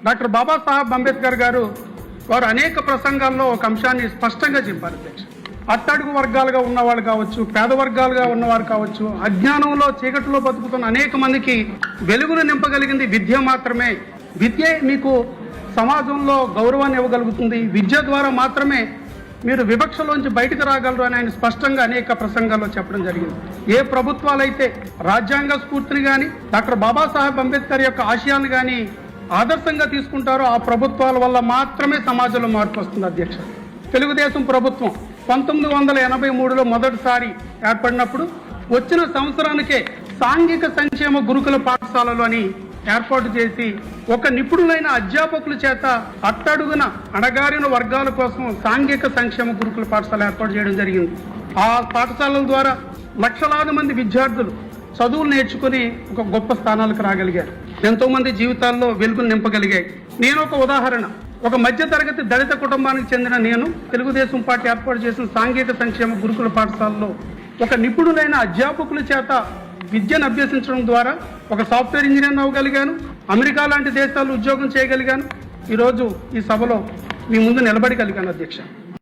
Doctor Babasaheb Ambedkar గారు వారు అనేక ప్రసంగాల్లో ఒక అంశాన్ని స్పష్టంగా చెప్పారు అధ్యక్ష. అట్టడుగు వర్గాలుగా ఉన్నవాళ్ళు కావచ్చు, పేద వర్గాలుగా ఉన్నవారు కావచ్చు, అజ్ఞానంలో చీకటిలో బతుకుతున్న అనేక మందికి వెలుగును నింపగలిగింది విద్య మాత్రమే. విద్యే మీకు సమాజంలో గౌరవాన్ని ఇవ్వగలుగుతుంది. విద్య ద్వారా మాత్రమే మీరు వివక్షలోంచి బయటకు రాగలరు అని ఆయన స్పష్టంగా అనేక ప్రసంగాల్లో చెప్పడం జరిగింది. ఏ ప్రభుత్వాలైతే రాజ్యాంగ స్ఫూర్తిని కానీ డాక్టర్ బాబాసాహెబ్ అంబేద్కర్ యొక్క ఆశయాన్ని కానీ ఆదర్శంగా తీసుకుంటారో ఆ ప్రభుత్వాల వల్ల మాత్రమే సమాజంలో మార్పు వస్తుంది అధ్యక్ష. తెలుగుదేశం ప్రభుత్వం 1983లో మొదటిసారి ఏర్పడినప్పుడు వచ్చిన సంవత్సరానికే సాంఘిక సంక్షేమ గురుకుల పాఠశాలలు అని ఏర్పాటు చేసి ఒక నిపుణులైన అధ్యాపకుల చేత అట్టడుగున అణగారిన వర్గాల కోసం సాంఘిక సంక్షేమ గురుకుల పాఠశాల ఏర్పాటు చేయడం జరిగింది. ఆ పాఠశాలల ద్వారా లక్షలాది మంది విద్యార్థులు చదువులు నేర్చుకుని ఒక గొప్ప స్థానాలకు రాగలిగారు. ఎంతో మంది జీవితాల్లో వెలుగులు నింపగలిగాయి. నేను ఒక ఉదాహరణ. ఒక మధ్యతరగతి దళిత కుటుంబానికి చెందిన నేను తెలుగుదేశం పార్టీ ఏర్పాటు చేసిన సాంఘిక సంక్షేమ గురుకుల పాఠశాలలో ఒక నిపుణులైన అధ్యాపకుల చేత విద్యను అభ్యసించడం ద్వారా ఒక సాఫ్ట్వేర్ ఇంజనీర్ అవ్వగలిగాను. అమెరికా లాంటి దేశాల్లో ఉద్యోగం చేయగలిగాను. ఈరోజు ఈ సభలో మీ ముందు నిలబడగలిగాను అధ్యక్ష.